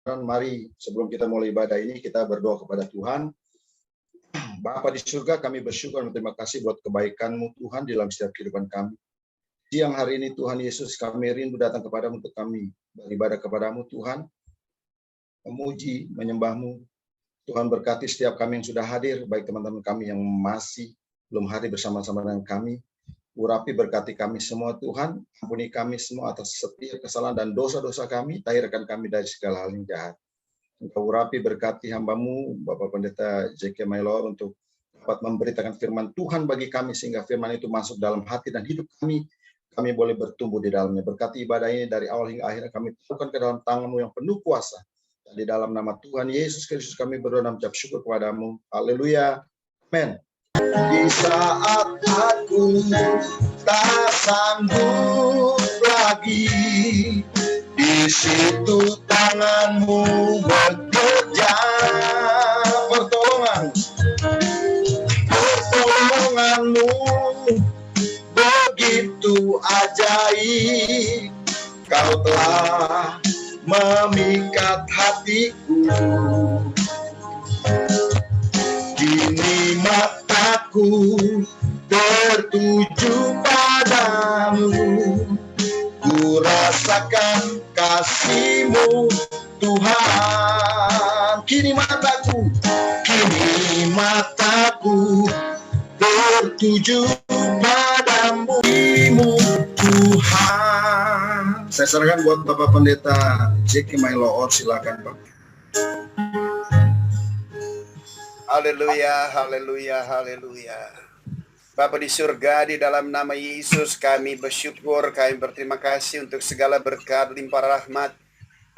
Mari sebelum kita mulai ibadah ini kita berdoa kepada Tuhan. Bapa di surga, kami bersyukur dan terima kasih buat kebaikan-Mu Tuhan di dalam setiap kehidupan kami. Siang hari ini Tuhan Yesus, kami rindu datang kepadamu untuk kami beribadah kepadamu Tuhan, memuji, menyembah-Mu. Tuhan berkati setiap kami yang sudah hadir, baik teman-teman kami yang masih belum hadir bersama-sama dengan kami. Urapi berkati kami semua Tuhan, ampuni kami semua atas setiap kesalahan dan dosa-dosa kami, tahirkan kami dari segala hal yang jahat. Engkau urapi berkati hamba-Mu, Bapak Pendeta J.K. Maylor, untuk dapat memberitakan firman Tuhan bagi kami, sehingga firman itu masuk dalam hati dan hidup kami boleh bertumbuh di dalamnya. Berkati ibadah ini dari awal hingga akhir, kami taruhkan ke dalam tangan-Mu yang penuh kuasa. Dan di dalam nama Tuhan Yesus Kristus kami berdoa dan mengucap syukur kepadamu. Haleluya. Amin. Di saat aku tak sanggup lagi, di situ tangan-Mu bekerja. Pertolongan-Mu begitu ajaib. Kau telah memikat hatiku. Kini mataku tertuju padamu. Ku rasakan kasih-Mu Tuhan. Kini mataku tertuju padamu Tuhan. Saya serahkan buat Bapak Pendeta J.K. Maylor, silakan Pak. Haleluya, haleluya, haleluya. Bapa di surga, di dalam nama Yesus kami bersyukur, kami berterima kasih untuk segala berkat, limpah rahmat,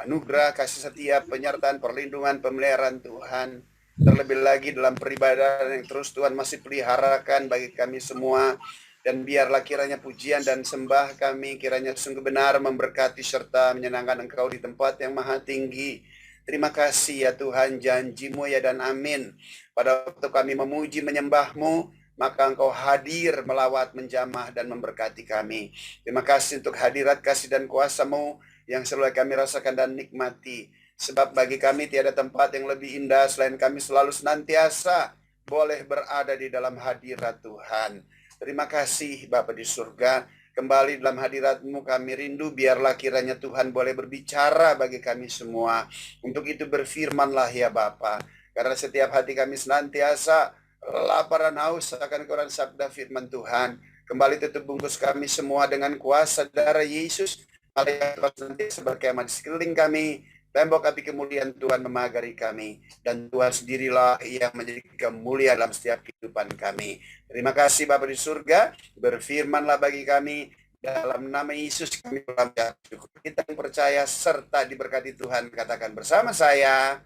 anugerah, kasih setia, penyertaan, perlindungan, pemeliharaan Tuhan. Terlebih lagi dalam peribadahan yang terus Tuhan masih peliharakan bagi kami semua. Dan biarlah kiranya pujian dan sembah kami kiranya sungguh benar memberkati serta menyenangkan Engkau di tempat yang maha tinggi. Terima kasih ya Tuhan, janji-Mu ya dan amin. Pada waktu kami memuji menyembah-Mu, maka Engkau hadir melawat, menjamah, dan memberkati kami. Terima kasih untuk hadirat kasih dan kuasa-Mu yang selalu kami rasakan dan nikmati. Sebab bagi kami tiada tempat yang lebih indah selain kami selalu senantiasa boleh berada di dalam hadirat Tuhan. Terima kasih Bapa di surga. Kembali dalam hadirat-Mu kami rindu, biarlah kiranya Tuhan boleh berbicara bagi kami semua. Untuk itu berfirmanlah ya Bapa. Karena setiap hati kami senantiasa lapar dan haus akan Quran sabda firman Tuhan. Kembali tutup bungkus kami semua dengan kuasa darah Yesus. Malaikat senantiasa berkemah di sekeliling kami. Tembok api kemuliaan Tuhan memagari kami. Dan Tuhan sendirilah yang menjadi kemuliaan dalam setiap kehidupan kami. Terima kasih Bapa di surga. Berfirmanlah bagi kami. Dalam nama Yesus kami berdoa. Kita yang percaya serta diberkati Tuhan. Katakan bersama saya.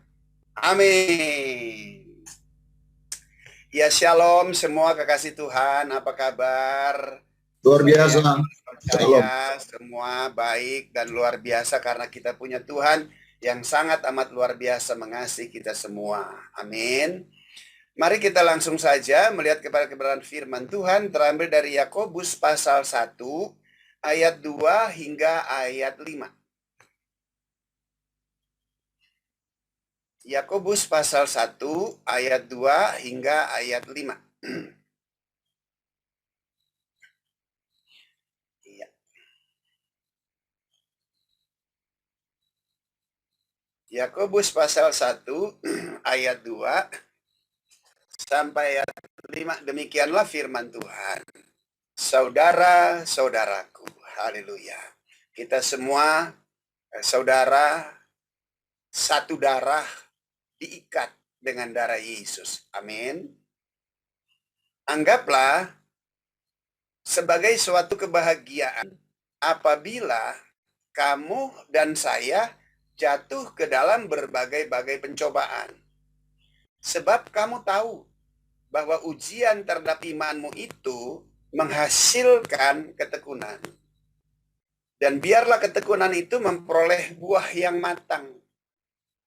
Amin. Ya shalom semua kekasih Tuhan. Apa kabar? Luar biasa. Percaya semua baik dan luar biasa karena kita punya Tuhan yang sangat amat luar biasa mengasihi kita semua. Amin. Mari kita langsung saja melihat kepada kebenaran firman Tuhan terambil dari Yakobus pasal 1 ayat 2 hingga ayat 5. Yakobus pasal 1 ayat 2 hingga ayat 5. Yakobus pasal 1 ayat 2 sampai ayat 5. Demikianlah firman Tuhan. Saudara-saudaraku, haleluya. Kita semua saudara, satu darah, diikat dengan darah Yesus. Amin. Anggaplah sebagai suatu kebahagiaan apabila kamu dan saya jatuh ke dalam berbagai-bagai pencobaan. Sebab kamu tahu bahwa ujian terhadap imanmu itu menghasilkan ketekunan. Dan biarlah ketekunan itu memperoleh buah yang matang,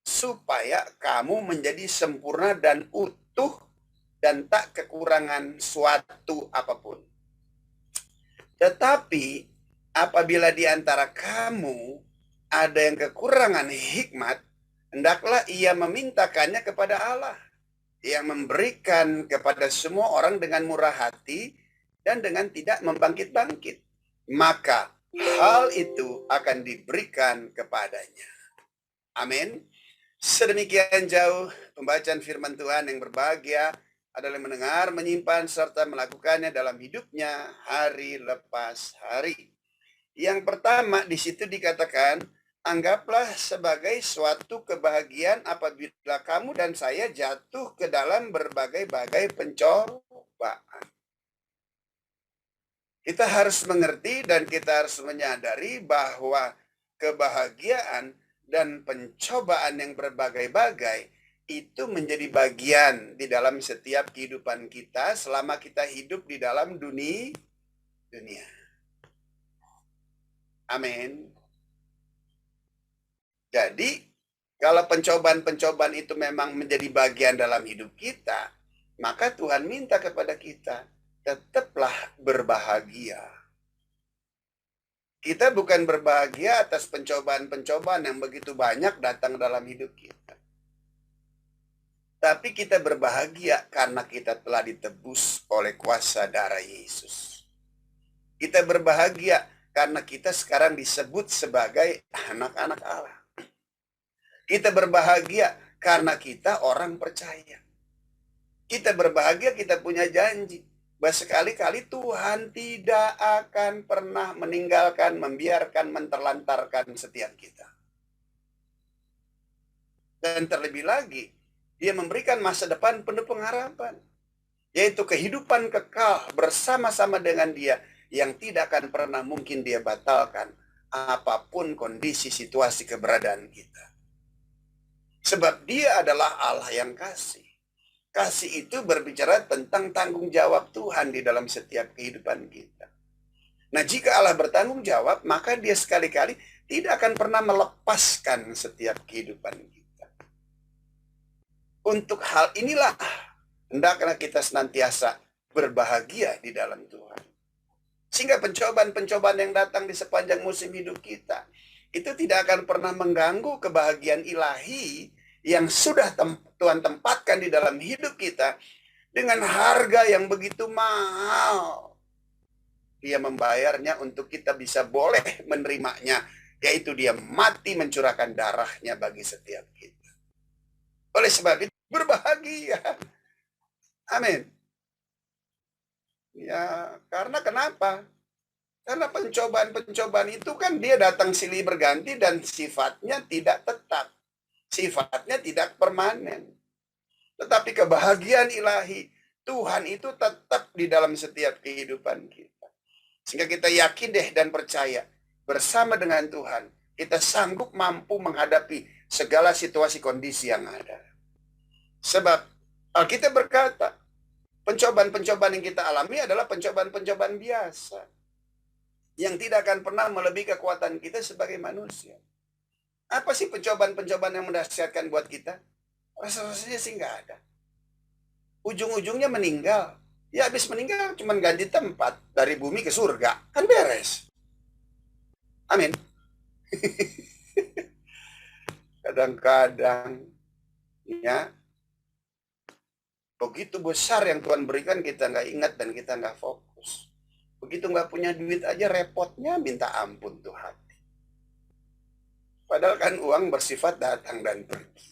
supaya kamu menjadi sempurna dan utuh dan tak kekurangan suatu apapun. Tetapi apabila di antara kamu ada yang kekurangan hikmat, hendaklah ia memintakannya kepada Allah yang memberikan kepada semua orang dengan murah hati dan dengan tidak membangkit-bangkit. Maka hal itu akan diberikan kepadanya. Amin. Sedemikian jauh pembacaan firman Tuhan. Yang berbahagia adalah mendengar, menyimpan, serta melakukannya dalam hidupnya hari lepas hari. Yang pertama di situ dikatakan, anggaplah sebagai suatu kebahagiaan apabila kamu dan saya jatuh ke dalam berbagai-bagai pencobaan. Kita harus mengerti dan kita harus menyadari bahwa kebahagiaan dan pencobaan yang berbagai-bagai itu menjadi bagian di dalam setiap kehidupan kita selama kita hidup di dalam dunia. Amin. Jadi, kalau pencobaan-pencobaan itu memang menjadi bagian dalam hidup kita, maka Tuhan minta kepada kita, tetaplah berbahagia. Kita bukan berbahagia atas pencobaan-pencobaan yang begitu banyak datang dalam hidup kita. Tapi kita berbahagia karena kita telah ditebus oleh kuasa darah Yesus. Kita berbahagia karena kita sekarang disebut sebagai anak-anak Allah. Kita berbahagia karena kita orang percaya. Kita berbahagia, kita punya janji bahwa sekali-kali Tuhan tidak akan pernah meninggalkan, membiarkan, menterlantarkan setiap kita. Dan terlebih lagi, Dia memberikan masa depan penuh pengharapan, yaitu kehidupan kekal bersama-sama dengan Dia yang tidak akan pernah mungkin Dia batalkan apapun kondisi situasi keberadaan kita. Sebab Dia adalah Allah yang kasih. Kasih itu berbicara tentang tanggung jawab Tuhan di dalam setiap kehidupan kita. Nah, jika Allah bertanggung jawab, maka Dia sekali-kali tidak akan pernah melepaskan setiap kehidupan kita. Untuk hal inilah, hendaklah kita senantiasa berbahagia di dalam Tuhan. Sehingga pencobaan-pencobaan yang datang di sepanjang musim hidup kita, itu tidak akan pernah mengganggu kebahagiaan ilahi yang sudah Tuhan tempatkan di dalam hidup kita dengan harga yang begitu mahal. Dia membayarnya untuk kita bisa boleh menerimanya, yaitu Dia mati mencurahkan darahnya bagi setiap kita. Oleh sebab itu berbahagia. Amin. Ya, karena kenapa? Karena pencobaan-pencobaan itu kan dia datang silih berganti dan sifatnya tidak tetap. Sifatnya tidak permanen. Tetapi kebahagiaan ilahi Tuhan itu tetap di dalam setiap kehidupan kita. Sehingga kita yakin deh dan percaya bersama dengan Tuhan kita sanggup mampu menghadapi segala situasi kondisi yang ada. Sebab Alkitab berkata, pencobaan-pencobaan yang kita alami adalah pencobaan-pencobaan biasa yang tidak akan pernah melebihi kekuatan kita sebagai manusia. Apa sih pencobaan-pencobaan yang mendahsyatkan buat kita? Rasa-rasanya sih nggak ada. Ujung-ujungnya meninggal. Ya habis meninggal cuma ganti tempat dari bumi ke surga. Kan beres. Amin. Kadang-kadang ya begitu besar yang Tuhan berikan kita nggak ingat dan kita nggak fokus. Begitu nggak punya duit aja repotnya minta ampun Tuhan. Padahal kan uang bersifat datang dan pergi.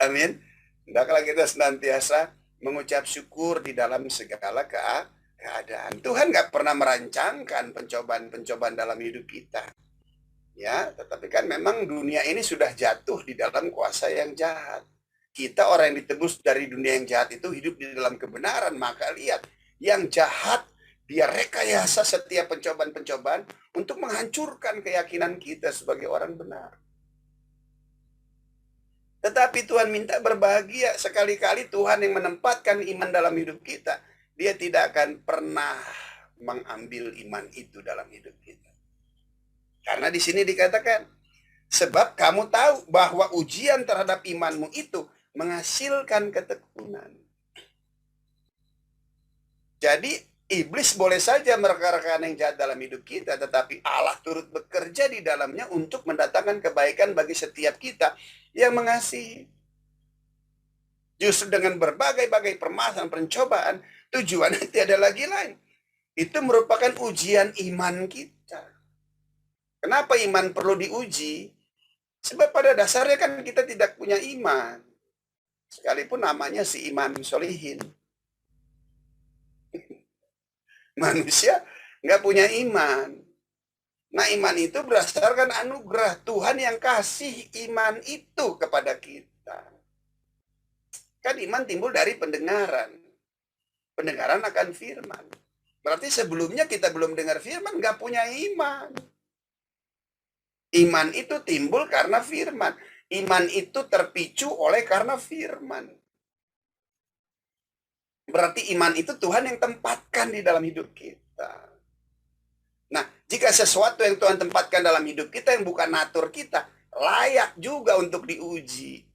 Amin. Hendaklah kita senantiasa mengucap syukur di dalam segala keadaan. Tuhan nggak pernah merancangkan pencobaan-pencobaan dalam hidup kita. Ya, tetapi kan memang dunia ini sudah jatuh di dalam kuasa yang jahat. Kita orang yang ditebus dari dunia yang jahat itu hidup di dalam kebenaran. Maka lihat, yang jahat dia rekayasa setiap pencobaan-pencobaan untuk menghancurkan keyakinan kita sebagai orang benar. Tetapi Tuhan minta berbahagia. Sekali-kali Tuhan yang menempatkan iman dalam hidup kita, Dia tidak akan pernah mengambil iman itu dalam hidup kita. Karena di sini dikatakan, sebab kamu tahu bahwa ujian terhadap imanmu itu menghasilkan ketekunan. Jadi Iblis boleh saja merekarkan yang jahat dalam hidup kita, tetapi Allah turut bekerja di dalamnya untuk mendatangkan kebaikan bagi setiap kita yang mengasihi. Justru dengan berbagai-bagai permasalahan, pencobaan, tujuannya tiada lagi lain. Itu merupakan ujian iman kita. Kenapa iman perlu diuji? Sebab pada dasarnya kan kita tidak punya iman. Sekalipun namanya si Imam Solihin. Manusia nggak punya iman. Nah, iman itu berdasarkan anugerah Tuhan yang kasih iman itu kepada kita. Kan iman timbul dari pendengaran. Pendengaran akan firman. Berarti sebelumnya kita belum dengar firman, nggak punya iman. Iman itu timbul karena firman. Iman itu terpicu oleh karena firman. Berarti iman itu Tuhan yang tempatkan di dalam hidup kita. Nah, jika sesuatu yang Tuhan tempatkan dalam hidup kita yang bukan natur kita, layak juga untuk diuji.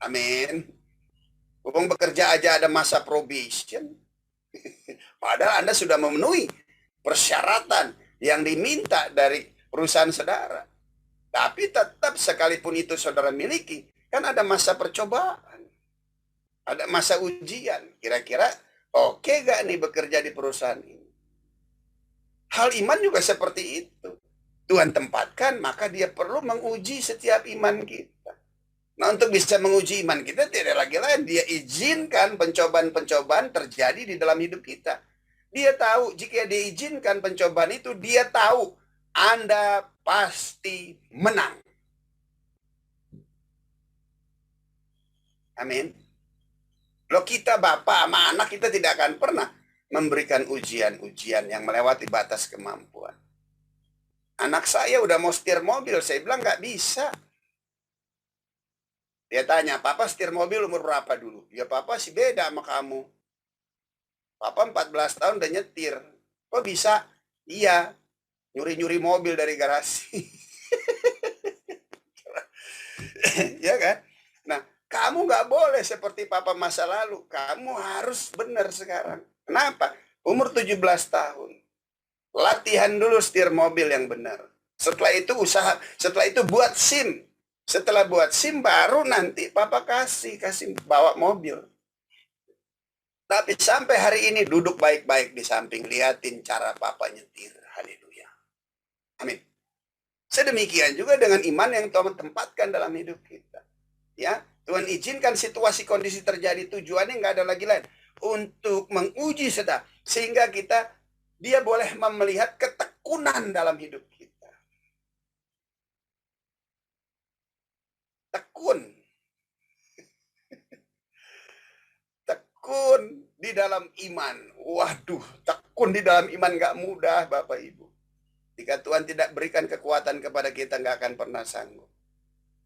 Amin. Wong bekerja aja ada masa probation. Padahal Anda sudah memenuhi persyaratan yang diminta dari perusahaan saudara. Tapi tetap sekalipun itu saudara miliki, kan ada masa percobaan. Ada masa ujian. Kira-kira oke gak nih bekerja di perusahaan ini? Hal iman juga seperti itu. Tuhan tempatkan, maka dia perlu menguji setiap iman kita. Nah, untuk bisa menguji iman kita tidak lagi lain. Dia izinkan pencobaan-pencobaan terjadi di dalam hidup kita. Dia tahu jika dia izinkan pencobaan itu, dia tahu Anda pasti menang. Amin. Loh, kita bapak sama anak kita tidak akan pernah memberikan ujian-ujian yang melewati batas kemampuan. Anak saya udah mau setir mobil, saya bilang nggak bisa. Dia tanya, papa setir mobil umur berapa dulu? Ya papa sih beda sama kamu. Papa 14 tahun udah nyetir. Kok bisa? Iya, nyuri-nyuri mobil dari garasi. Ya kan? Nah, kamu nggak boleh seperti papa masa lalu. Kamu harus benar sekarang. Kenapa? Umur 17 tahun. Latihan dulu setir mobil yang benar. Setelah itu usaha, setelah itu buat SIM. Setelah buat SIM baru nanti papa kasih bawa mobil. Tapi sampai hari ini duduk baik-baik di samping, liatin cara papa nyetir. Haleluya. Amin. Sedemikian juga dengan iman yang Tuhan tempatkan dalam hidup kita. Ya, Tuhan izinkan situasi kondisi terjadi, tujuannya nggak ada lagi lain untuk menguji kita, sehingga dia boleh melihat ketekunan dalam hidup kita. Tekun. Tekun di dalam iman. Waduh, tekun di dalam iman nggak mudah, Bapak Ibu. Jika Tuhan tidak berikan kekuatan kepada kita, nggak akan pernah sanggup.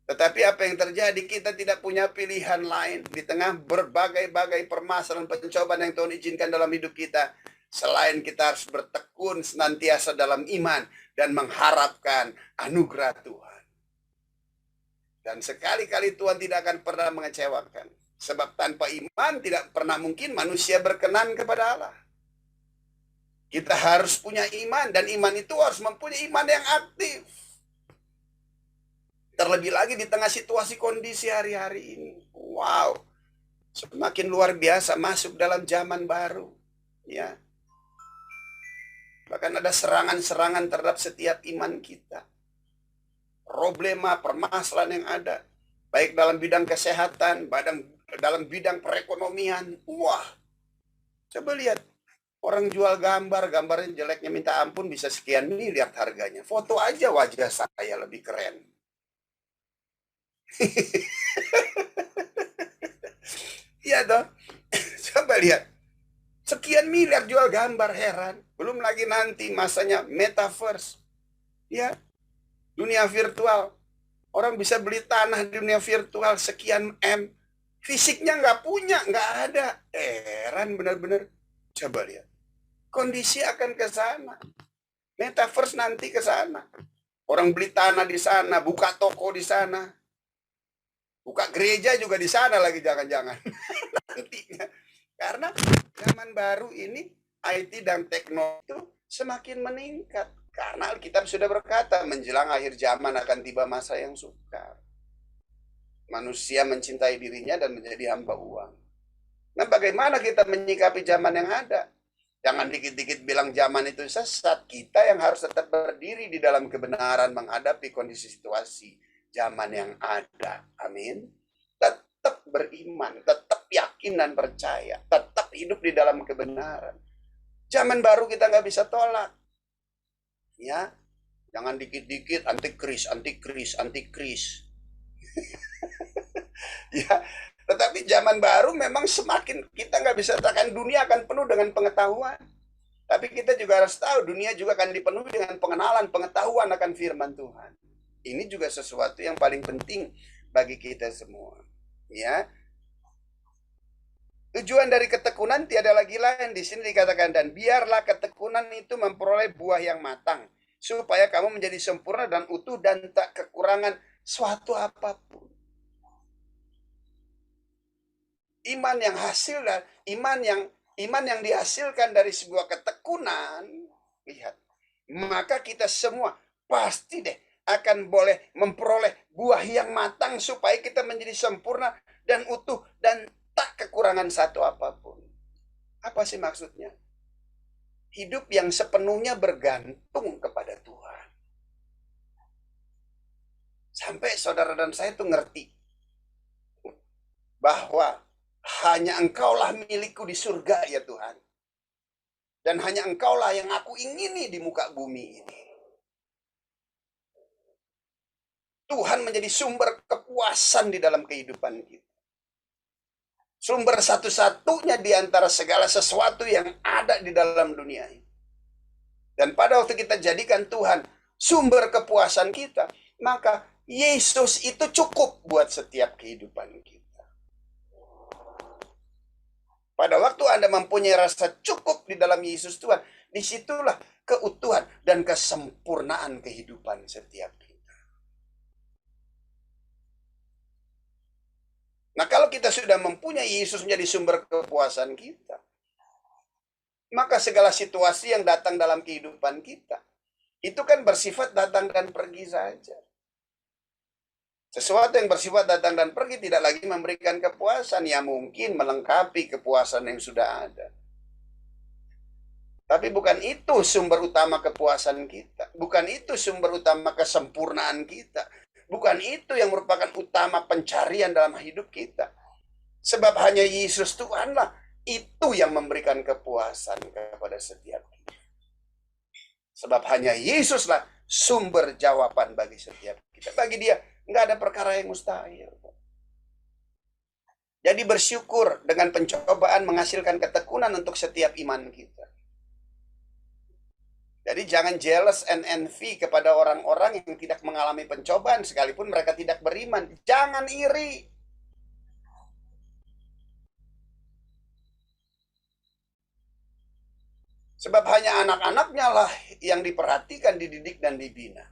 Tetapi apa yang terjadi, kita tidak punya pilihan lain di tengah berbagai-bagai permasalahan pencobaan yang Tuhan izinkan dalam hidup kita. Selain kita harus bertekun senantiasa dalam iman dan mengharapkan anugerah Tuhan. Dan sekali-kali Tuhan tidak akan pernah mengecewakan. Sebab tanpa iman tidak pernah mungkin manusia berkenan kepada Allah. Kita harus punya iman, dan iman itu harus mempunyai iman yang aktif. Terlebih lagi di tengah situasi kondisi hari-hari ini. Wow, semakin luar biasa masuk dalam zaman baru. Ya, bahkan ada serangan-serangan terhadap setiap iman kita. Problema, permasalahan yang ada, baik dalam bidang kesehatan, dalam bidang perekonomian. Wah, coba lihat. Orang jual gambarnya jeleknya minta ampun, bisa sekian miliar harganya. Foto aja wajah saya lebih keren. Iya toh. Coba lihat. Sekian miliar jual gambar, heran. Belum lagi nanti masanya metaverse. Ya. Dunia virtual. Orang bisa beli tanah di dunia virtual sekian M. Fisiknya nggak punya, nggak ada. Heran benar-benar. Coba lihat. Kondisi akan ke sana. Metaverse nanti ke sana. Orang beli tanah di sana, buka toko di sana. Buka gereja juga di sana lagi, jangan-jangan. Nantinya. Karena Zaman baru ini IT dan teknologi itu semakin meningkat. Karena Alkitab sudah berkata, menjelang akhir zaman akan tiba masa yang sukar. Manusia mencintai dirinya dan menjadi hamba uang. Nah, bagaimana kita menyikapi zaman yang ada? Jangan dikit-dikit bilang zaman itu sesat. Kita yang harus tetap berdiri di dalam kebenaran menghadapi kondisi situasi zaman yang ada. Amin. Tetap beriman, tetap yakin dan percaya, tetap hidup di dalam kebenaran. Zaman baru kita nggak bisa tolak. Ya, jangan dikit-dikit antikris. Ya, tetapi zaman baru memang semakin kita nggak bisa katakan dunia akan penuh dengan pengetahuan. Tapi kita juga harus tahu dunia juga akan dipenuhi dengan pengenalan, pengetahuan akan firman Tuhan. Ini juga sesuatu yang paling penting bagi kita semua. Ya. Tujuan dari ketekunan tiada lagi lain, di sini dikatakan, dan biarlah ketekunan itu memperoleh buah yang matang, supaya kamu menjadi sempurna dan utuh dan tak kekurangan suatu apapun. Iman yang hasil dan iman yang dihasilkan dari sebuah ketekunan, lihat, maka kita semua pasti deh akan boleh memperoleh buah yang matang supaya kita menjadi sempurna dan utuh dan tak kekurangan satu apapun. Apa sih maksudnya? Hidup yang sepenuhnya bergantung kepada Tuhan. Sampai saudara dan saya tuh ngerti bahwa hanya Engkaulah milikku di surga ya Tuhan. Dan hanya Engkaulah yang aku ingini di muka bumi ini. Tuhan menjadi sumber kepuasan di dalam kehidupan kita. Sumber satu-satunya di antara segala sesuatu yang ada di dalam dunia ini. Dan pada waktu kita jadikan Tuhan sumber kepuasan kita, maka Yesus itu cukup buat setiap kehidupan kita. Pada waktu Anda mempunyai rasa cukup di dalam Yesus Tuhan, disitulah keutuhan dan kesempurnaan kehidupan setiap kita. Nah, kalau kita sudah mempunyai Yesus menjadi sumber kepuasan kita, maka segala situasi yang datang dalam kehidupan kita, itu kan bersifat datang dan pergi saja. Sesuatu yang bersifat datang dan pergi tidak lagi memberikan kepuasan, ya mungkin melengkapi kepuasan yang sudah ada. Tapi bukan itu sumber utama kepuasan kita. Bukan itu sumber utama kesempurnaan kita. Bukan itu yang merupakan utama pencarian dalam hidup kita. Sebab hanya Yesus Tuhanlah itu yang memberikan kepuasan kepada setiap kita. Sebab hanya Yesuslah sumber jawaban bagi setiap kita. Bagi dia nggak ada perkara yang mustahil. Jadi bersyukur dengan pencobaan menghasilkan ketekunan untuk setiap iman kita. Jadi jangan jealous and envy kepada orang-orang yang tidak mengalami pencobaan sekalipun mereka tidak beriman. Jangan iri. Sebab hanya anak-anaknya lah yang diperhatikan, dididik, dan dibina.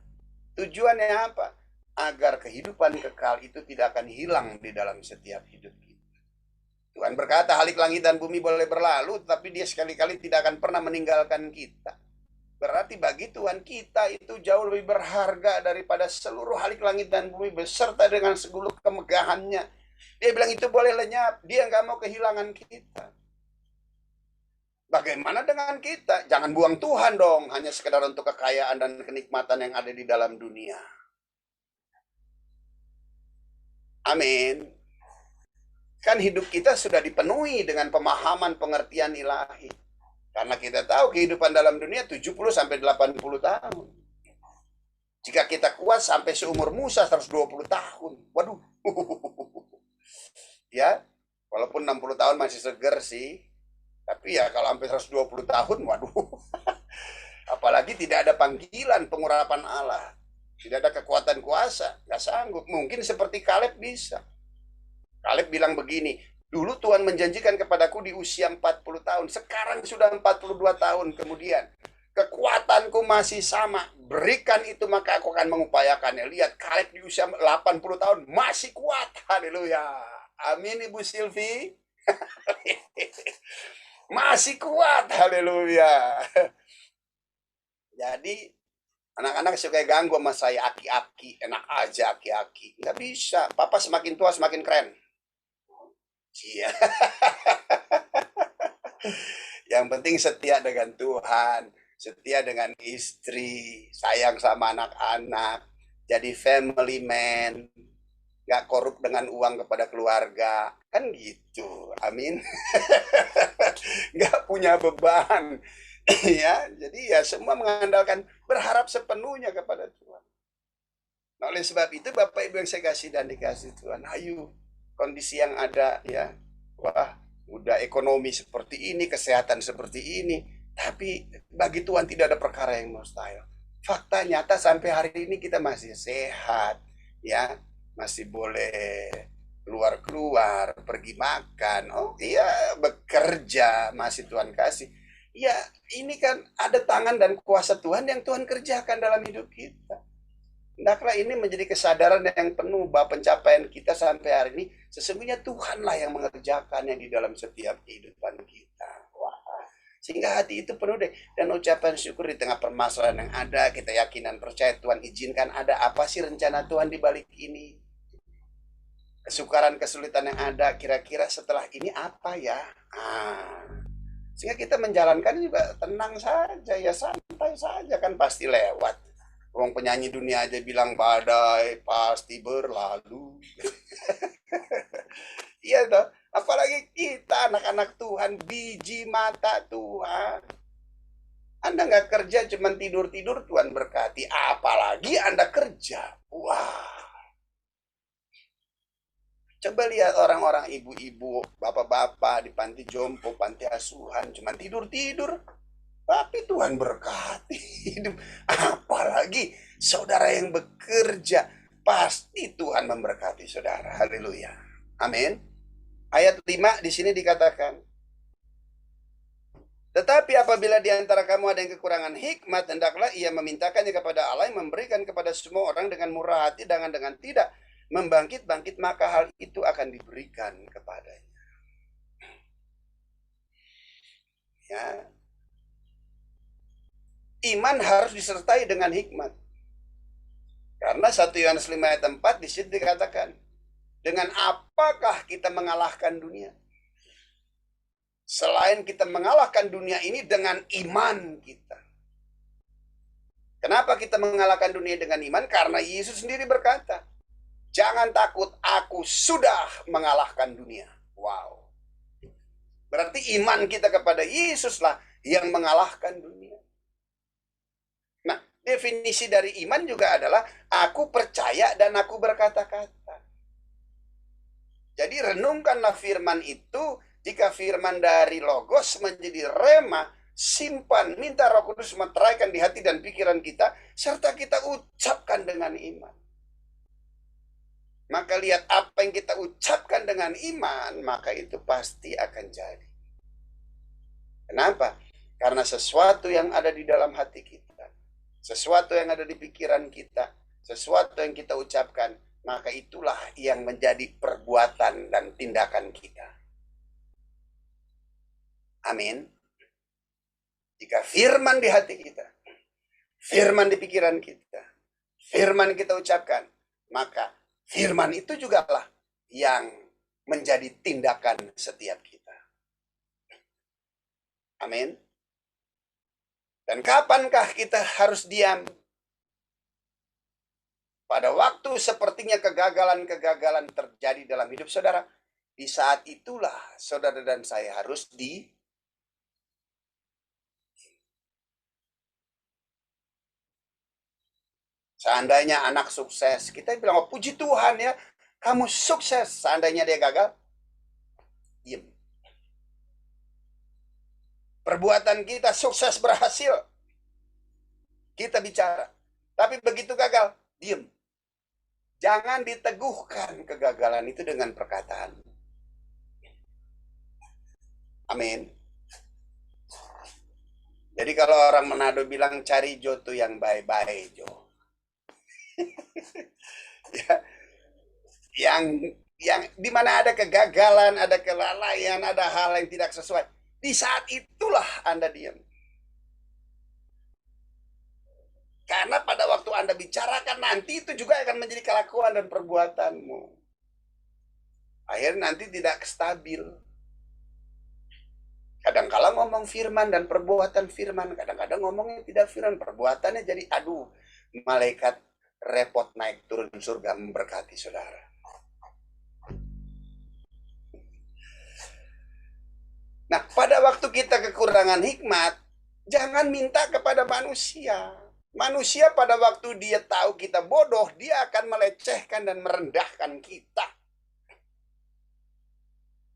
Tujuannya apa? Agar kehidupan kekal itu tidak akan hilang di dalam setiap hidup kita. Tuhan berkata, halik langit dan bumi boleh berlalu, tapi dia sekali-kali tidak akan pernah meninggalkan kita. Berarti bagi Tuhan kita itu jauh lebih berharga daripada seluruh halik langit dan bumi beserta dengan segala kemegahannya. Dia bilang itu boleh lenyap, dia nggak mau kehilangan kita. Bagaimana dengan kita? Jangan buang Tuhan dong, hanya sekedar untuk kekayaan dan kenikmatan yang ada di dalam dunia. Amin. Kan hidup kita sudah dipenuhi dengan pemahaman pengertian ilahi. Karena kita tahu kehidupan dalam dunia 70-80 tahun. Jika kita kuat sampai seumur Musa 120 tahun. Waduh. Ya, walaupun 60 tahun masih seger sih. Tapi ya kalau sampai 120 tahun, waduh. Apalagi tidak ada panggilan pengurapan Allah. Tidak ada kekuatan kuasa. Nggak sanggup. Mungkin seperti Kaleb bisa. Kaleb bilang begini, dulu Tuhan menjanjikan kepadaku di usia 40 tahun. Sekarang sudah 42 tahun kemudian. Kekuatanku masih sama. Berikan itu maka aku akan mengupayakannya. Lihat Kaleb di usia 80 tahun masih kuat. Haleluya. Amin Ibu Silvi. masih kuat. Haleluya. Jadi anak-anak suka ganggu sama saya, aki-aki, enak aja aki-aki. Nggak bisa, papa semakin tua semakin keren. Iya. Yang penting setia dengan Tuhan, setia dengan istri, sayang sama anak-anak, jadi family man, nggak korup dengan uang kepada keluarga, kan gitu. Amin. Nggak punya beban. Ya, jadi ya semua mengandalkan, berharap sepenuhnya kepada Tuhan. Nah, oleh sebab itu Bapak Ibu yang saya kasih dan dikasih Tuhan, ayo kondisi yang ada ya, wah udah ekonomi seperti ini, kesehatan seperti ini, tapi bagi Tuhan tidak ada perkara yang mustahil. Fakta nyata sampai hari ini kita masih sehat, ya, masih boleh keluar-keluar, pergi makan, oh iya bekerja, masih Tuhan kasih. Ya, ini kan ada tangan dan kuasa Tuhan yang Tuhan kerjakan dalam hidup kita. Hendaklah ini menjadi kesadaran yang penuh bahwa pencapaian kita sampai hari ini sesungguhnya Tuhanlah yang mengerjakannya di dalam setiap kehidupan kita. Wah, sehingga hati itu penuh deh dan ucapan syukur di tengah permasalahan yang ada. Kita yakin dan percaya Tuhan izinkan ada apa sih rencana Tuhan di balik ini. Kesukaran, kesulitan yang ada, kira-kira setelah ini apa ya? Sehingga kita menjalankan juga tenang saja, ya santai saja, kan pasti lewat. Orang penyanyi dunia aja bilang badai pasti berlalu. Iya toh, apalagi kita anak-anak Tuhan, biji mata Tuhan. Anda nggak kerja cuma tidur-tidur Tuhan berkati, apalagi Anda kerja. Wah. Coba lihat orang-orang ibu-ibu, bapak-bapak di panti jompo, panti asuhan, cuma tidur-tidur. Tapi Tuhan berkati hidup. Apalagi saudara yang bekerja, pasti Tuhan memberkati saudara. Haleluya. Amin. Ayat 5 di sini dikatakan, tetapi apabila di antara kamu ada yang kekurangan hikmat, hendaklah ia memintakannya kepada Allah yang memberikan kepada semua orang dengan murah hati, dengan tidak membangkit-bangkit, maka hal itu akan diberikan kepadanya. Ya. Iman harus disertai dengan hikmat. Karena 1 Yohanes 5 ayat 4 di situ dikatakan, dengan apakah kita mengalahkan dunia? Selain kita mengalahkan dunia ini dengan iman kita. Kenapa kita mengalahkan dunia dengan iman? Karena Yesus sendiri berkata, jangan takut, aku sudah mengalahkan dunia. Wow. Berarti iman kita kepada Yesuslah yang mengalahkan dunia. Nah, definisi dari iman juga adalah aku percaya dan aku berkata-kata. Jadi renungkanlah firman itu. Jika firman dari Logos menjadi rema, simpan, minta Roh Kudus meteraikan di hati dan pikiran kita, serta kita ucapkan dengan iman. Maka lihat apa yang kita ucapkan dengan iman, maka itu pasti akan jadi. Kenapa? Karena sesuatu yang ada di dalam hati kita, sesuatu yang ada di pikiran kita, sesuatu yang kita ucapkan, maka itulah yang menjadi perbuatan dan tindakan kita. Amin. Jika firman di hati kita, firman di pikiran kita, firman kita ucapkan, maka firman itu juga lah yang menjadi tindakan setiap kita. Amin. Dan kapankah kita harus diam? Pada waktu sepertinya kegagalan-kegagalan terjadi dalam hidup saudara, di saat itulah saudara dan saya harus Seandainya anak sukses, kita bilang, oh puji Tuhan ya, kamu sukses. Seandainya dia gagal, diam. Perbuatan kita sukses berhasil, kita bicara. Tapi begitu gagal, diam. Jangan diteguhkan kegagalan itu dengan perkataan. Amin. Jadi kalau orang Manado bilang cari joto yang baik-baik, Jo. Ya, yang di mana ada kegagalan, ada kelalaian, ada hal yang tidak sesuai, Di saat itulah Anda diam. Karena pada waktu Anda bicarakan nanti itu juga akan menjadi kelakuan dan perbuatanmu. Akhirnya nanti tidak stabil. Kadang-kala ngomong firman dan perbuatan firman. Kadang-kadang ngomongnya tidak firman. Perbuatannya jadi aduh. Malaikat repot naik turun surga memberkati saudara. Nah, pada waktu kita kekurangan hikmat, jangan minta kepada manusia. Manusia pada waktu dia tahu kita bodoh, dia akan melecehkan dan merendahkan kita.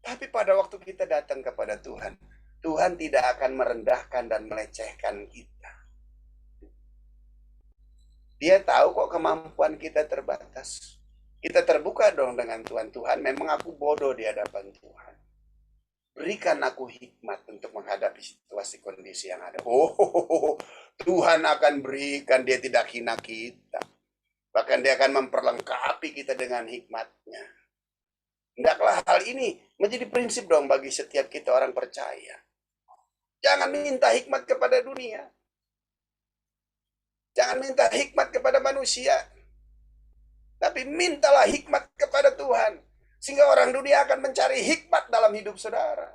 Tapi pada waktu kita datang kepada Tuhan, Tuhan tidak akan merendahkan dan melecehkan kita. Dia tahu kok kemampuan kita terbatas. Kita terbuka dong dengan Tuhan. Tuhan, memang aku bodoh di hadapan Tuhan. Berikan aku hikmat untuk menghadapi situasi kondisi yang ada. Tuhan akan berikan, dia tidak hina kita. Bahkan dia akan memperlengkapi kita dengan hikmatnya. Hendaklah hal ini menjadi prinsip dong bagi setiap kita orang percaya. Jangan minta hikmat kepada dunia. Jangan minta hikmat kepada manusia. Tapi mintalah hikmat kepada Tuhan. Sehingga orang dunia akan mencari hikmat dalam hidup saudara.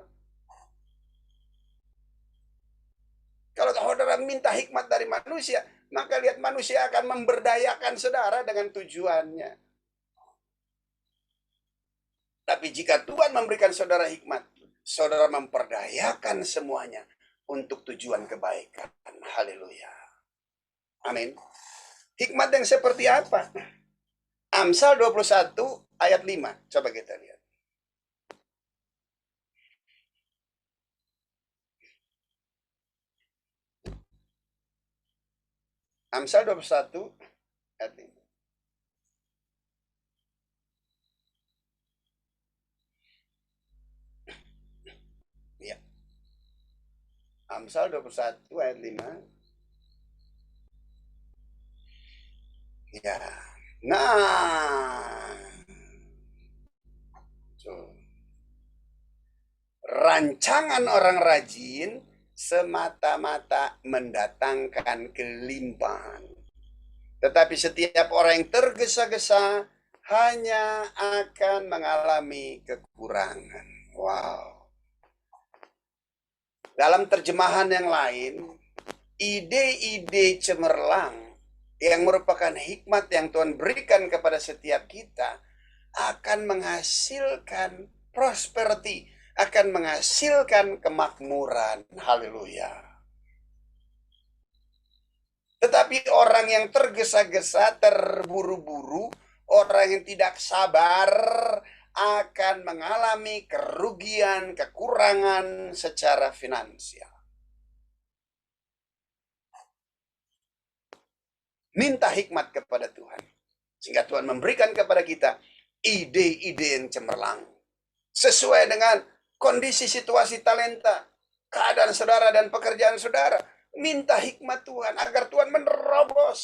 Kalau saudara minta hikmat dari manusia, maka lihat manusia akan memberdayakan saudara dengan tujuannya. Tapi jika Tuhan memberikan saudara hikmat, saudara memperdayakan semuanya untuk tujuan kebaikan. Haleluya. Amin. Hikmat yang seperti apa? Amsal 21 ayat 5. Coba kita lihat. Amsal 21 ayat 5. Ya. Amsal 21 ayat 5. Ya. Nah. Rancangan orang rajin semata-mata mendatangkan kelimpahan. Tetapi setiap orang yang tergesa-gesa hanya akan mengalami kekurangan. Wow. Dalam terjemahan yang lain, ide-ide cemerlang yang merupakan hikmat yang Tuhan berikan kepada setiap kita akan menghasilkan prosperity, akan menghasilkan kemakmuran. Haleluya. Tetapi orang yang tergesa-gesa, terburu-buru, orang yang tidak sabar akan mengalami kerugian, kekurangan secara finansial. Minta hikmat kepada Tuhan, sehingga Tuhan memberikan kepada kita ide-ide yang cemerlang sesuai dengan kondisi situasi talenta, keadaan saudara dan pekerjaan saudara. Minta hikmat Tuhan agar Tuhan menerobos.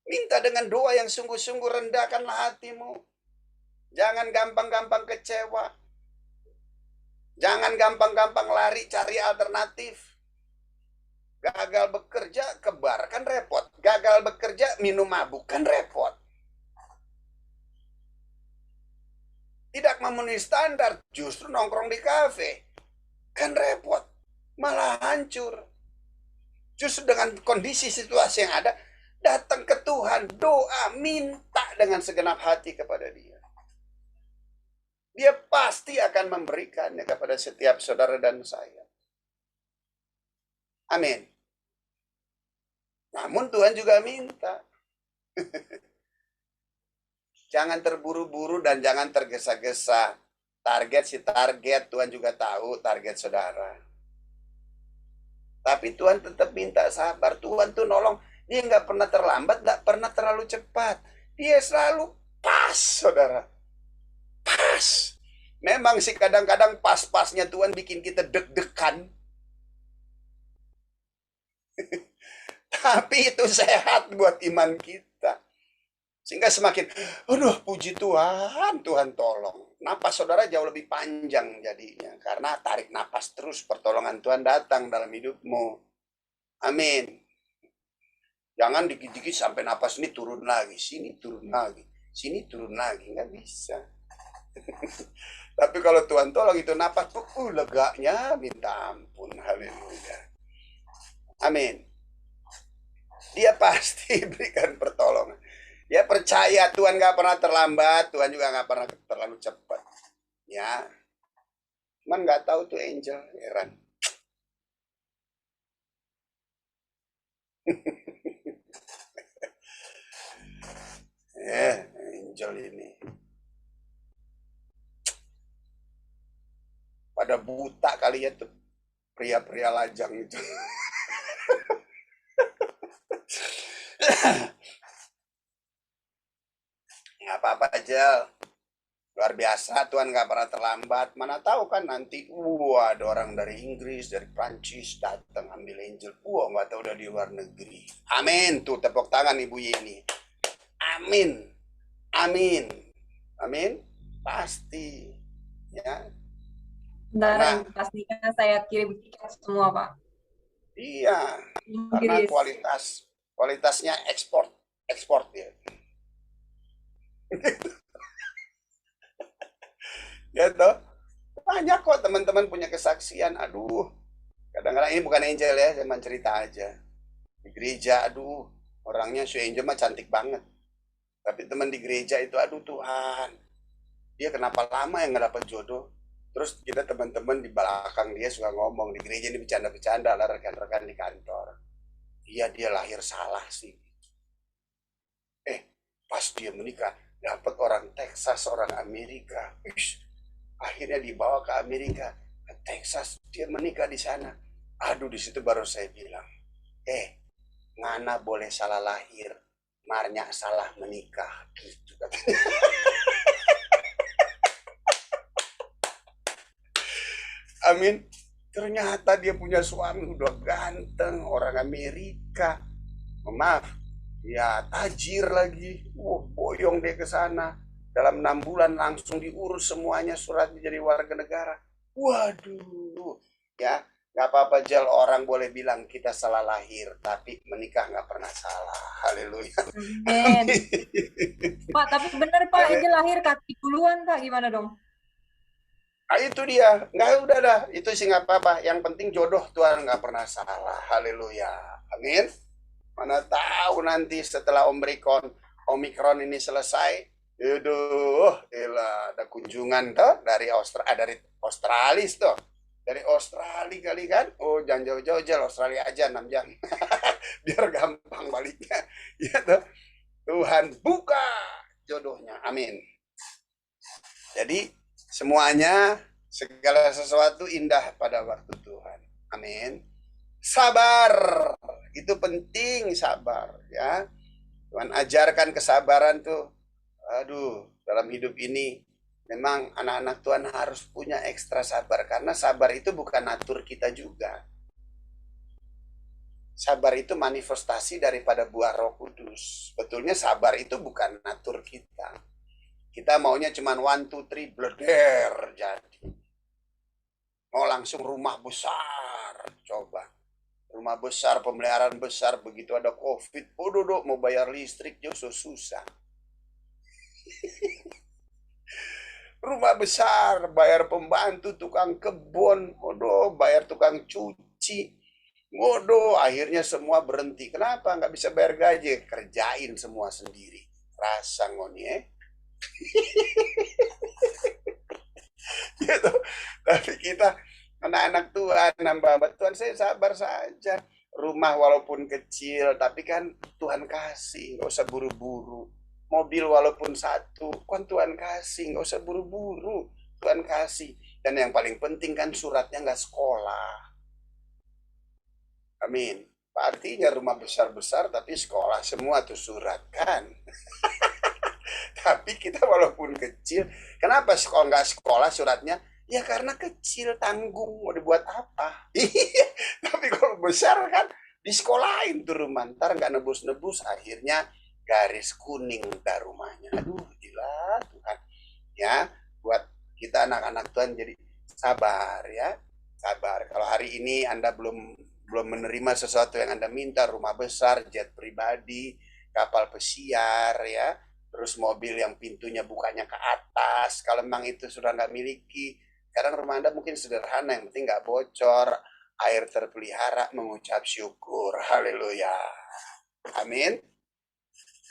Minta dengan doa yang sungguh-sungguh, rendahkanlah hatimu. Jangan gampang-gampang kecewa. Jangan gampang-gampang lari cari alternatif. Gagal bekerja, kebar, kan repot. Gagal bekerja, minum mabuk, kan repot. Tidak memenuhi standar, justru nongkrong di kafe, kan repot. Malah hancur. Justru dengan kondisi situasi yang ada, datang ke Tuhan, doa, minta dengan segenap hati kepada Dia. Dia pasti akan memberikannya kepada setiap saudara dan saya. Amin. Namun Tuhan juga minta. Jangan terburu-buru dan jangan tergesa-gesa. Target si target, Tuhan juga tahu target saudara. Tapi Tuhan tetap minta sabar. Tuhan tuh nolong. Dia nggak pernah terlambat, nggak pernah terlalu cepat. Dia selalu pas, saudara. Pas. Memang sih kadang-kadang pas-pasnya Tuhan bikin kita deg-degan. Tapi itu sehat buat iman kita. Sehingga semakin, aduh puji Tuhan, Tuhan tolong. napas saudara jauh lebih panjang jadinya. Karena tarik napas terus, pertolongan Tuhan datang dalam hidupmu. Amin. Jangan dikit-dikit sampai napas ini turun lagi, sini turun lagi, sini turun lagi. Nggak bisa. Tapi kalau Tuhan tolong itu napas, leganya minta ampun. Haleluya. Amin. Dia pasti berikan pertolongan. Ya percaya Tuhan gak pernah terlambat, Tuhan juga gak pernah terlalu cepat. Ya, cuman gak tahu tuh angel, heran. Angel ini pada buta kali ya tuh pria-pria lajang itu. Nggak apa-apa aja, luar biasa. Tuhan nggak pernah terlambat. Mana tahu kan nanti ada orang dari Inggris, dari Prancis datang ambil angel. Nggak tahu udah di luar negeri. Amin. Tuh tepuk tangan Ibu Yeni. Amin. Amin. Amin. Pasti. Ya. Karena pastinya saya kirim tiket semua, Pak. Iya. Karena kualitasnya ekspor ya. Ya toh, banyak kok teman-teman punya kesaksian. Aduh, kadang-kadang ini bukan angel ya, saya cerita aja. Di gereja, aduh, orangnya si angel mah cantik banget. Tapi teman di gereja itu, aduh Tuhan, dia kenapa lama yang nggak dapat jodoh? Terus kita teman-teman di belakang dia suka ngomong, di gereja ini bercanda-bercanda lah rekan-rekan di kantor. Dia lahir salah sih. Pas dia menikah, dapat orang Texas, orang Amerika. Akhirnya dibawa ke Amerika, ke Texas, dia menikah di sana. Aduh, di situ baru saya bilang, ngana boleh salah lahir, marnya salah menikah, gitu katanya. Amin. Ternyata dia punya suami udah ganteng, orang Amerika. Maaf, ya tajir lagi. Boyong dia ke sana. Dalam 6 bulan langsung diurus semuanya, suratnya jadi warga negara. Waduh, ya nggak apa-apa Jel, orang boleh bilang kita salah lahir, tapi menikah nggak pernah salah. Haleluya. Amin. Pak, tapi benar Pak, ini lahir kaki duluan Pak, gimana dong? Nah, itu dia, nggak udah dah, itu sih nggak apa-apa. Yang penting jodoh Tuhan nggak pernah salah. Haleluya, amin. Mana tahu nanti setelah Omikron ini selesai, ada kunjungan tuh dari Australia tuh. Dari Australia kali kan. Jangan jauh-jauh aja, Australia aja 6 jam. Biar gampang baliknya. Ya tuh. Tuhan buka jodohnya. Amin. Jadi semuanya, segala sesuatu indah pada waktu Tuhan. Amin. Sabar. Itu penting, sabar ya. Tuhan ajarkan kesabaran tuh. Aduh, dalam hidup ini memang anak-anak Tuhan harus punya ekstra sabar. Karena sabar itu bukan natur kita juga. Sabar itu manifestasi daripada buah Roh Kudus. Betulnya sabar itu bukan natur kita. Kita maunya cuman 1, 2, 3 bleder jadi. Mau langsung rumah besar, coba. Rumah besar, pemeliharaan besar, begitu ada COVID, mau bayar listrik justru susah. Rumah besar, bayar pembantu, tukang kebun, bayar tukang cuci. Akhirnya semua berhenti. Kenapa? Nggak bisa bayar gaji, kerjain semua sendiri. Rasa ngoni gitu. Tapi kita anak-anak Tuhan, hamba Tuhan, saya sabar saja. Rumah walaupun kecil, tapi kan Tuhan kasih, nggak usah buru-buru. Mobil walaupun 1, kan Tuhan kasih, nggak usah buru-buru. Tuhan kasih. Dan yang paling penting kan suratnya nggak sekolah. Amin. Artinya rumah besar-besar, tapi sekolah semua tuh surat kan. Tapi kita walaupun kecil, kenapa sekolah nggak sekolah suratnya? Ya karena kecil, tanggung, mau dibuat apa? Tapi kalau besar kan disekolahin tuh rumah, ntar nggak nebus-nebus, akhirnya garis kuning udah rumahnya. Aduh, gila Tuhan. Ya, buat Kita anak-anak Tuhan jadi sabar ya. Sabar. Kalau hari ini Anda belum menerima sesuatu yang Anda minta, rumah besar, jet pribadi, kapal pesiar ya, terus mobil yang pintunya bukanya ke atas, kalau memang itu sudah nggak miliki, sekarang rumah Anda mungkin sederhana, yang penting nggak bocor, air terpelihara, mengucap syukur. Haleluya. Amin.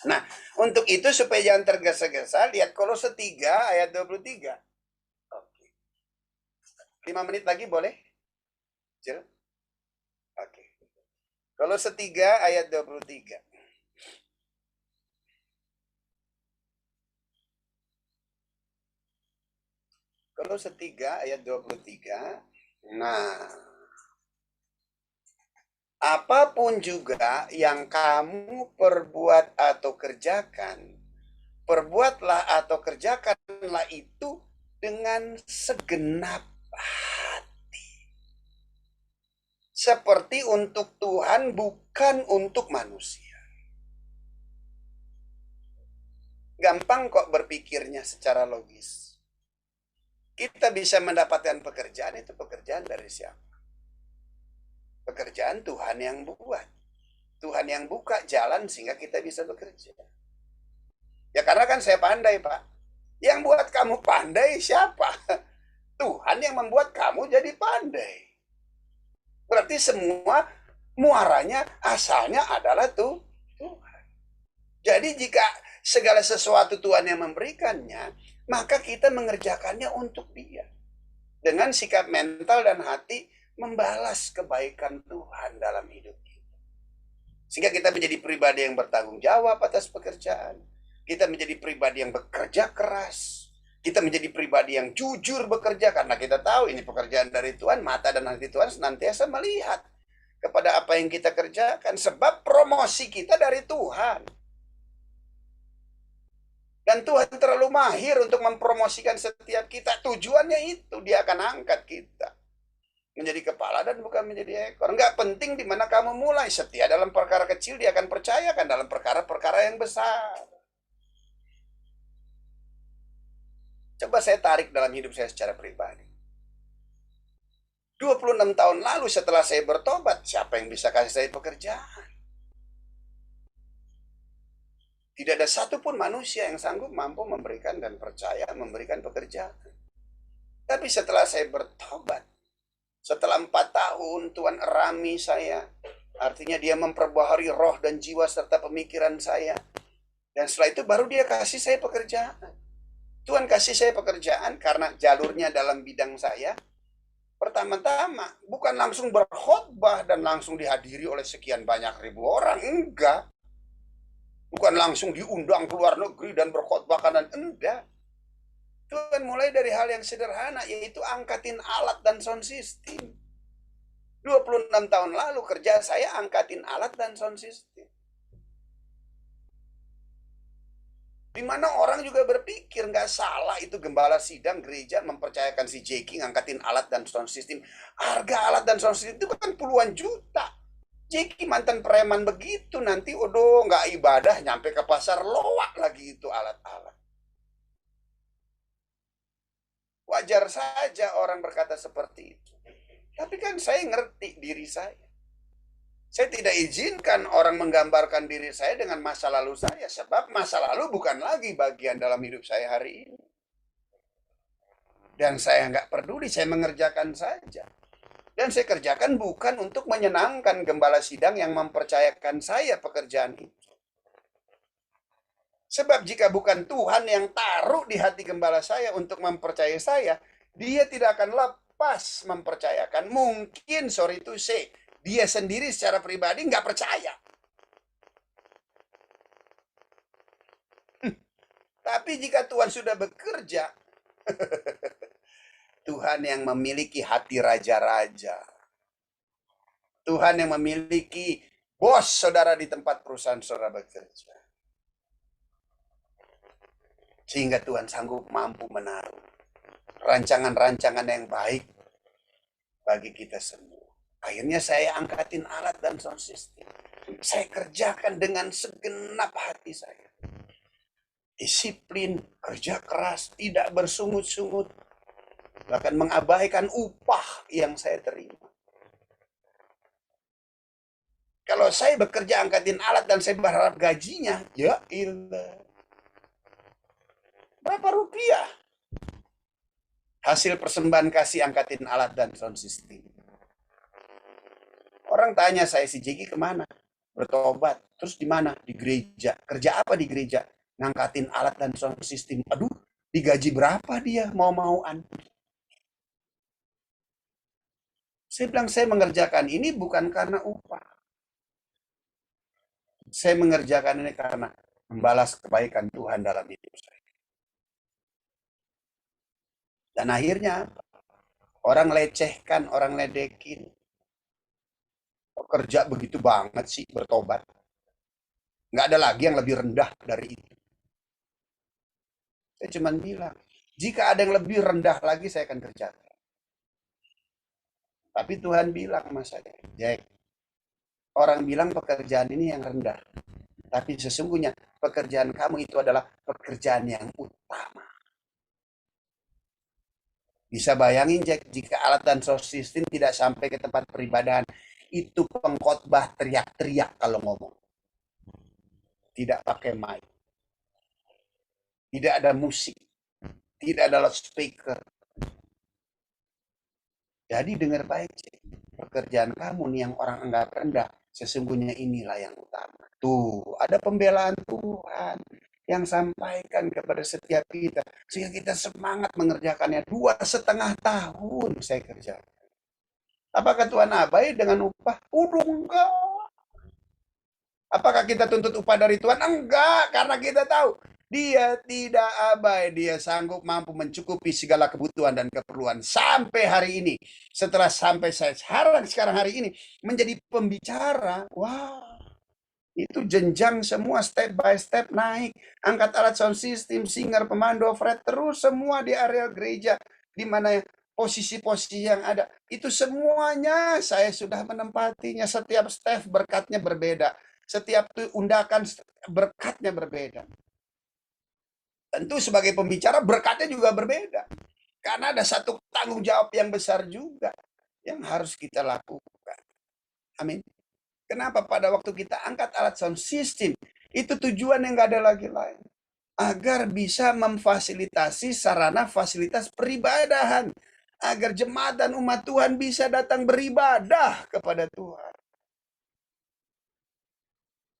Nah, untuk itu supaya jangan tergesa-gesa, lihat Kolose 3 ayat 23. Oke. 5 menit lagi boleh? Cil? Oke. Kolose 3 ayat 23. Kolose 3 ayat 23. Nah, apapun juga yang kamu perbuat atau kerjakan, perbuatlah atau kerjakanlah itu dengan segenap hati. Seperti untuk Tuhan, bukan untuk manusia. Gampang kok berpikirnya secara logis. Kita bisa mendapatkan pekerjaan, itu pekerjaan dari siapa? Pekerjaan Tuhan yang buat. Tuhan yang buka jalan sehingga kita bisa bekerja. Ya karena kan saya pandai, Pak. Yang buat kamu pandai siapa? Tuhan yang membuat kamu jadi pandai. Berarti semua muaranya, asalnya adalah Tuhan. Jadi jika segala sesuatu Tuhan yang memberikannya, maka kita mengerjakannya untuk Dia. Dengan sikap mental dan hati membalas kebaikan Tuhan dalam hidup kita. Sehingga kita menjadi pribadi yang bertanggung jawab atas pekerjaan. Kita menjadi pribadi yang bekerja keras. Kita menjadi pribadi yang jujur bekerja karena kita tahu ini pekerjaan dari Tuhan. Mata dan hati Tuhan senantiasa melihat kepada apa yang kita kerjakan. Sebab promosi kita dari Tuhan. Dan Tuhan terlalu mahir untuk mempromosikan setiap kita. Tujuannya itu, Dia akan angkat kita menjadi kepala dan bukan menjadi ekor. Enggak penting di mana kamu mulai. Setia dalam perkara kecil, Dia akan percayakan dalam perkara-perkara yang besar. Coba saya tarik dalam hidup saya secara pribadi. 26 tahun lalu setelah saya bertobat, siapa yang bisa kasih saya pekerjaan? Tidak ada satupun manusia yang sanggup mampu memberikan dan percaya memberikan pekerjaan. Tapi setelah saya bertobat, setelah 4 tahun Tuhan erami saya, artinya Dia memperbaharui roh dan jiwa serta pemikiran saya. Dan setelah itu baru Dia kasih saya pekerjaan. Tuhan kasih saya pekerjaan karena jalurnya dalam bidang saya. Pertama-tama bukan langsung berkhotbah dan langsung dihadiri oleh sekian banyak ribu orang, enggak. Bukan langsung diundang ke luar negeri dan berkhotbah kanan, enggak. Tuhan mulai dari hal yang sederhana, yaitu angkatin alat dan sound system. 26 tahun lalu kerja saya angkatin alat dan sound system. Di mana orang juga berpikir nggak salah itu gembala sidang gereja mempercayakan si Jeki ngangkatin alat dan sound system. Harga alat dan sound system itu kan puluhan juta. Jeki mantan preman begitu, nanti udah nggak ibadah nyampe ke pasar loak lagi itu alat-alat. Wajar saja orang berkata seperti itu. Tapi kan saya ngerti diri saya. Saya tidak izinkan orang menggambarkan diri saya dengan masa lalu saya. Sebab masa lalu bukan lagi bagian dalam hidup saya hari ini. Dan saya nggak peduli, saya mengerjakan saja. Dan saya kerjakan bukan untuk menyenangkan gembala sidang yang mempercayakan saya pekerjaan itu. Sebab jika bukan Tuhan yang taruh di hati gembala saya untuk mempercayai saya, Dia tidak akan lepas mempercayakan. Mungkin, sorry to say, Dia sendiri secara pribadi nggak percaya. Tapi jika Tuhan sudah bekerja, Tuhan yang memiliki hati raja-raja. Tuhan yang memiliki bos saudara di tempat perusahaan saudara bekerja. Sehingga Tuhan sanggup mampu menaruh rancangan-rancangan yang baik bagi kita semua. Akhirnya saya angkatin alat dan sound system. Saya kerjakan dengan segenap hati saya. Disiplin, kerja keras, tidak bersungut-sungut. bahkan mengabaikan upah yang saya terima. Kalau saya bekerja angkatin alat dan saya berharap gajinya, ya ilah. Berapa rupiah? Hasil persembahan kasih angkatin alat dan sound system. Orang tanya saya, si Jeki kemana? Bertobat. Terus di mana? Di gereja. Kerja apa di gereja? Ngangkatin alat dan sound system. Aduh, digaji berapa dia? Mau-mauan. Saya bilang, saya mengerjakan ini bukan karena upah. Saya mengerjakan ini karena membalas kebaikan Tuhan dalam hidup saya. Dan akhirnya orang lecehkan, orang ledekin. Kerja begitu banget sih bertobat. Nggak ada lagi yang lebih rendah dari itu. Saya cuma bilang, jika ada yang lebih rendah lagi saya akan kerjakan. Tapi Tuhan bilang sama saya, Jack, orang bilang pekerjaan ini yang rendah. Tapi sesungguhnya pekerjaan kamu itu adalah pekerjaan yang utama. Bisa bayangin, Jack, jika alat dan sound system tidak sampai ke tempat peribadahan, itu pengkhotbah teriak-teriak kalau ngomong. Tidak pakai mic. Tidak ada musik. Tidak ada loudspeaker. Jadi dengar baik, Jack. Pekerjaan kamu nih yang orang anggap rendah, sesungguhnya inilah yang utama. Tuh, ada pembelaan Tuhan yang sampaikan kepada setiap kita, sehingga kita semangat mengerjakannya. 2,5 tahun saya kerjakan. Apakah Tuhan abai dengan upah? Udah enggak. Apakah kita tuntut upah dari Tuhan? Enggak, karena kita tahu Dia tidak abai, Dia sanggup mampu mencukupi segala kebutuhan dan keperluan sampai hari ini. Setelah sampai saya sekarang hari ini menjadi pembicara, wah, itu jenjang semua step by step naik. Angkat alat sound system, singer, pemandu, fret, terus semua di area gereja. Di mana posisi-posisi yang ada. Itu semuanya saya sudah menempatinya. Setiap step berkatnya berbeda. Setiap undakan berkatnya berbeda. Tentu sebagai pembicara berkatnya juga berbeda. Karena ada satu tanggung jawab yang besar juga yang harus kita lakukan. Amin. Kenapa pada waktu kita angkat alat sound system, itu tujuan yang gak ada lagi lain. Agar bisa memfasilitasi sarana fasilitas peribadahan. Agar jemaat dan umat Tuhan bisa datang beribadah kepada Tuhan.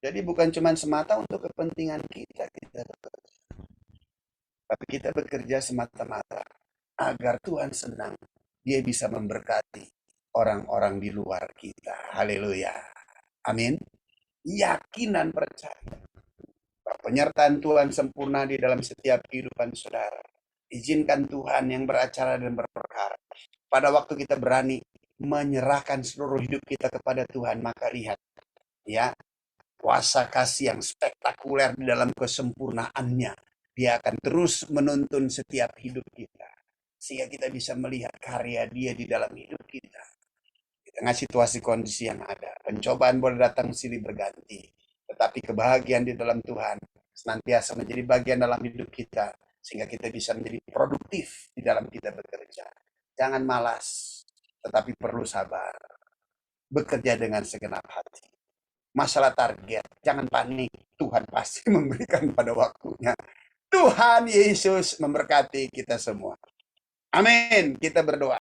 Jadi bukan cuma semata untuk kepentingan kita bekerja. Tapi kita bekerja semata-mata agar Tuhan senang. Dia bisa memberkati orang-orang di luar kita. Haleluya. Amin. Yakinan percaya. Penyertaan Tuhan sempurna di dalam setiap kehidupan saudara. Izinkan Tuhan yang beracara dan berperkara. Pada waktu kita berani menyerahkan seluruh hidup kita kepada Tuhan, maka lihat ya, kuasa kasih yang spektakuler di dalam kesempurnaannya. Dia akan terus menuntun setiap hidup kita. Sehingga kita bisa melihat karya Dia di dalam hidup kita. Di tengah situasi kondisi yang ada. Pencobaan boleh datang silih berganti. Tetapi kebahagiaan di dalam Tuhan senantiasa menjadi bagian dalam hidup kita. Sehingga kita bisa menjadi produktif di dalam kita bekerja. Jangan malas, tetapi perlu sabar. Bekerja dengan segenap hati. Masalah target, jangan panik. Tuhan pasti memberikan pada waktunya. Tuhan Yesus memberkati kita semua. Amin. Kita berdoa.